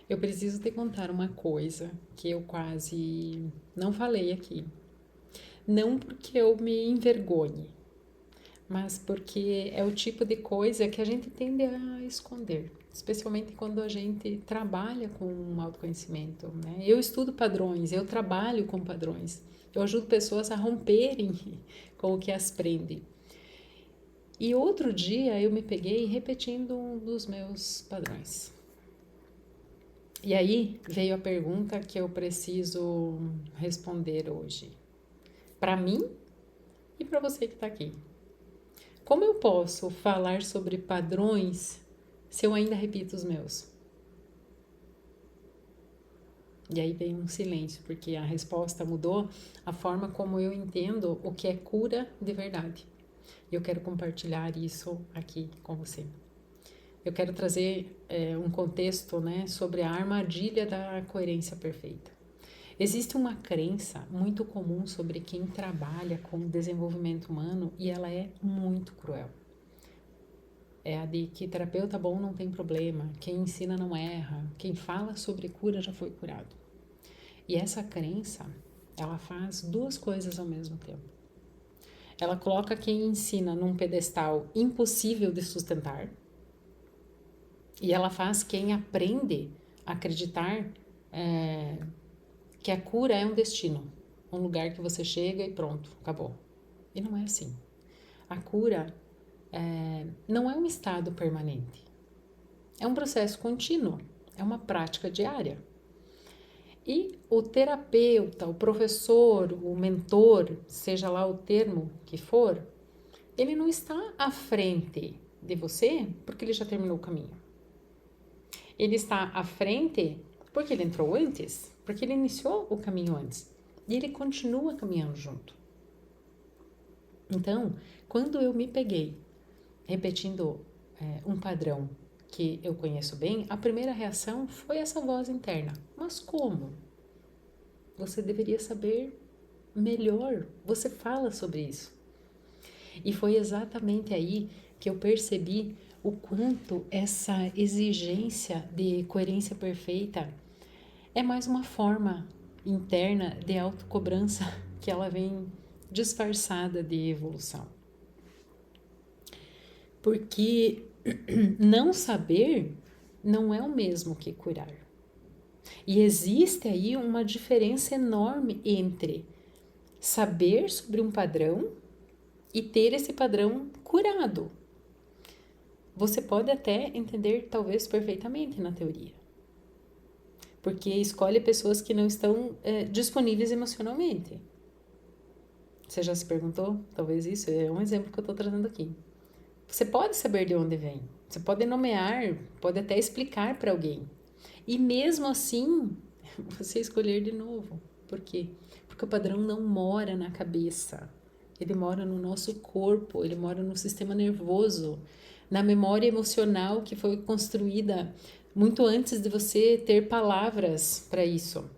Eu preciso te contar uma coisa que eu quase não falei aqui. Não porque eu me envergonhe, mas porque é o tipo de coisa que a gente tende a esconder, especialmente quando a gente trabalha com autoconhecimento, né? Eu estudo padrões, eu trabalho com padrões, eu ajudo pessoas a romperem com o que as prende. E outro dia eu me peguei repetindo um dos meus padrões. E aí veio a pergunta que eu preciso responder hoje, para mim e para você que está aqui. Como eu posso falar sobre padrões se eu ainda repito os meus? E aí vem um silêncio, porque a resposta mudou a forma como eu entendo o que é cura de verdade. E eu quero compartilhar isso aqui com você. Eu quero trazer um contexto, né, sobre a armadilha da coerência perfeita. Existe uma crença muito comum sobre quem trabalha com desenvolvimento humano e ela é muito cruel. É a de que terapeuta bom não tem problema, quem ensina não erra, quem fala sobre cura já foi curado. E essa crença, ela faz duas coisas ao mesmo tempo. Ela coloca quem ensina num pedestal impossível de sustentar e ela faz quem aprende a acreditar é, que a cura é um destino, um lugar que você chega e pronto, acabou. E não é assim. A cura não é um estado permanente, é um processo contínuo, é uma prática diária. E o terapeuta, o professor, o mentor, seja lá o termo que for, ele não está à frente de você porque ele já terminou o caminho. Ele está à frente porque ele entrou antes, porque ele iniciou o caminho antes. E ele continua caminhando junto. Então, quando eu me peguei repetindo um padrão que eu conheço bem, a primeira reação foi essa voz interna. Mas como? Você deveria saber melhor. Você fala sobre isso. E foi exatamente aí que eu percebi o quanto essa exigência de coerência perfeita é mais uma forma interna de autocobrança que ela vem disfarçada de evolução. Porque não saber não é o mesmo que curar. E existe aí uma diferença enorme entre saber sobre um padrão e ter esse padrão curado. Você pode até entender, talvez, perfeitamente na teoria, porque escolhe pessoas que não estão disponíveis emocionalmente. Você já se perguntou? Talvez isso é um exemplo que eu estou trazendo aqui. Você pode saber de onde vem, você pode nomear, pode até explicar para alguém. E mesmo assim, você escolher de novo. Por quê? Porque o padrão não mora na cabeça. Ele mora no nosso corpo, ele mora no sistema nervoso, na memória emocional que foi construída muito antes de você ter palavras para isso.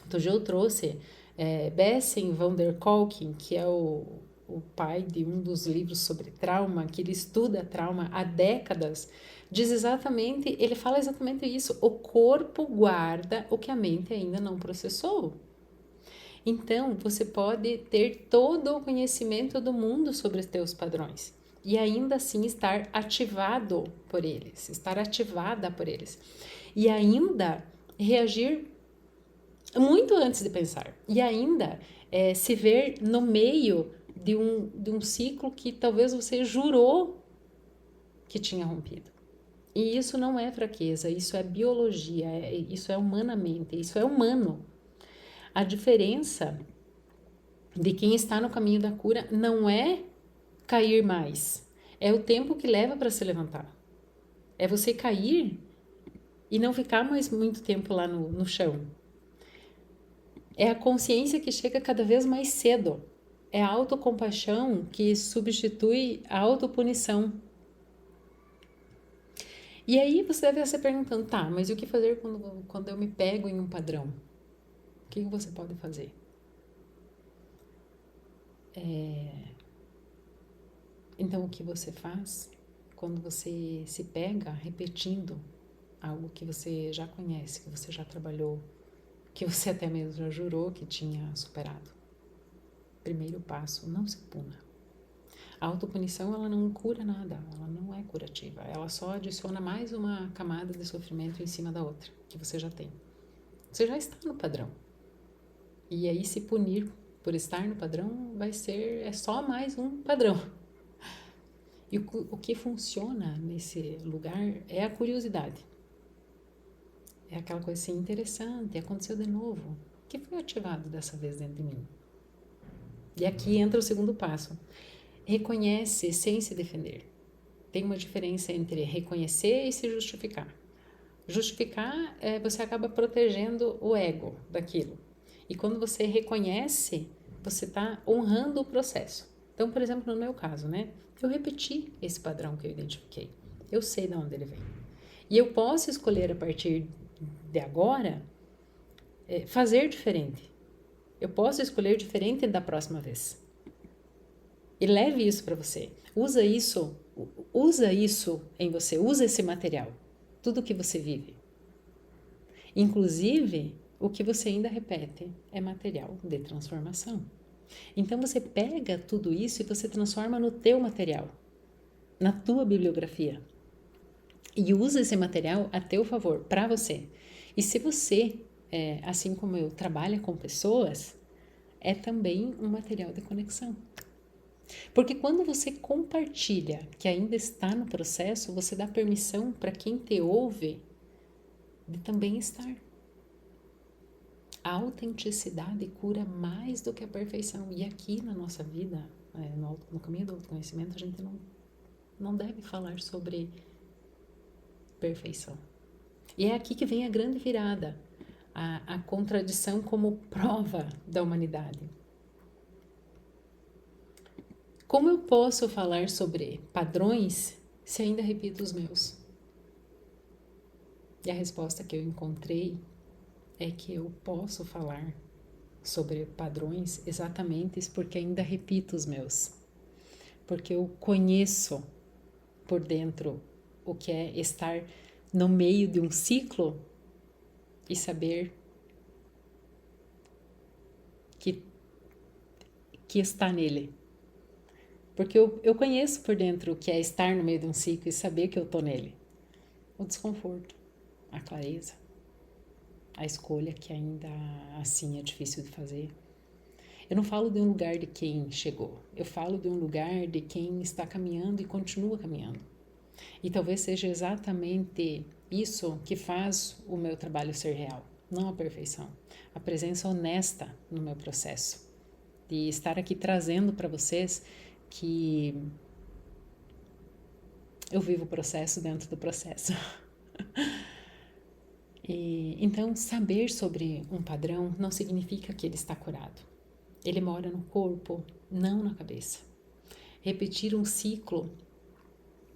Outro dia eu trouxe Bessem van der Kolk, que é o pai de um dos livros sobre trauma, que ele estuda trauma há décadas, diz exatamente, ele fala exatamente isso, o corpo guarda o que a mente ainda não processou. Então, você pode ter todo o conhecimento do mundo sobre os teus padrões e ainda assim estar ativado por eles, estar ativada por eles. E ainda reagir muito antes de pensar. E ainda se ver no meio de um ciclo que talvez você jurou que tinha rompido. E isso não é fraqueza, isso é biologia, isso é humanamente, isso é humano. A diferença de quem está no caminho da cura não é cair mais, é o tempo que leva para se levantar. É você cair e não ficar mais muito tempo lá no chão. É a consciência que chega cada vez mais cedo. É a autocompaixão que substitui a autopunição. E aí você deve estar se perguntando, tá, mas e o que fazer quando eu me pego em um padrão? O que você pode fazer? Então, o que você faz quando você se pega repetindo? algo que você já conhece, que você já trabalhou, que você até mesmo já jurou que tinha superado. Primeiro passo, não se puna. A autopunição, ela não cura nada, ela não é curativa, ela só adiciona mais uma camada de sofrimento em cima da outra, que você já tem. Você já está no padrão. E aí se punir por estar no padrão é só mais um padrão. E o que funciona nesse lugar é a curiosidade. É aquela coisa assim, interessante, aconteceu de novo. O que foi ativado dessa vez dentro de mim? E aqui entra o segundo passo. Reconhece sem se defender. Tem uma diferença entre reconhecer e se justificar. Justificar, você acaba protegendo o ego daquilo. E quando você reconhece, você está honrando o processo. Então, por exemplo, no meu caso, né? Eu repeti esse padrão que eu identifiquei. Eu sei de onde ele vem. E eu posso escolher a partir de agora fazer diferente. Eu posso escolher diferente da próxima vez. E leve isso para você. Usa isso em você. Usa esse material. Tudo que você vive. Inclusive, o que você ainda repete é material de transformação. Então você pega tudo isso e você transforma no teu material, na tua bibliografia. E usa esse material a teu favor, para você. E se você, assim como eu, trabalha com pessoas, é também um material de conexão. Porque quando você compartilha que ainda está no processo, você dá permissão para quem te ouve de também estar. A autenticidade cura mais do que a perfeição. E aqui na nossa vida, no caminho do autoconhecimento, a gente não deve falar sobre perfeição. E é aqui que vem a grande virada, a contradição como prova da humanidade. Como eu posso falar sobre padrões se ainda repito os meus? E a resposta que eu encontrei é que eu posso falar sobre padrões exatamente porque ainda repito os meus. Porque eu conheço por dentro o que é estar no meio de um ciclo e saber que está nele. Porque eu conheço por dentro o que é estar no meio de um ciclo e saber que eu estou nele. O desconforto, a clareza, a escolha que ainda assim é difícil de fazer. Eu não falo de um lugar de quem chegou, eu falo de um lugar de quem está caminhando e continua caminhando. E talvez seja exatamente isso que faz o meu trabalho ser real, não a perfeição. A presença honesta no meu processo. De estar aqui trazendo para vocês que eu vivo o processo dentro do processo. Então, saber sobre um padrão não significa que ele está curado. Ele mora no corpo, não na cabeça. Repetir um ciclo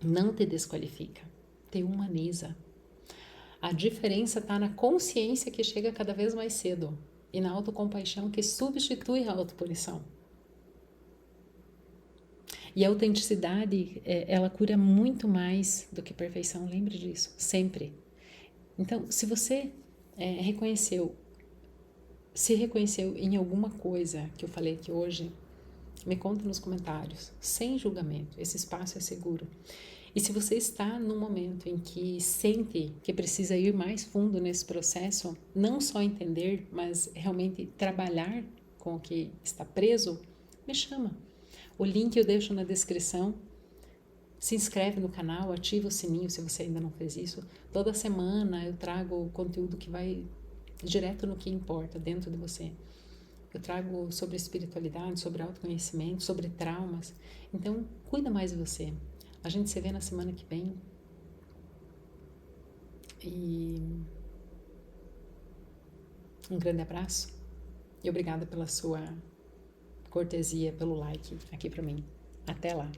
não te desqualifica, te humaniza. A diferença está na consciência que chega cada vez mais cedo e na autocompaixão que substitui a autopunição. E a autenticidade, ela cura muito mais do que perfeição, lembre disso, sempre. Então, se você se reconheceu em alguma coisa que eu falei aqui hoje, me conta nos comentários, sem julgamento, esse espaço é seguro. E se você está num momento em que sente que precisa ir mais fundo nesse processo, não só entender, mas realmente trabalhar com o que está preso, me chama. O link eu deixo na descrição. Se inscreve no canal, ativa o sininho se você ainda não fez isso. Toda semana eu trago conteúdo que vai direto no que importa dentro de você. Eu trago sobre espiritualidade, sobre autoconhecimento, sobre traumas. Então, cuida mais de você. A gente se vê na semana que vem. E um grande abraço. E obrigada pela sua cortesia, pelo like aqui para mim. Até lá.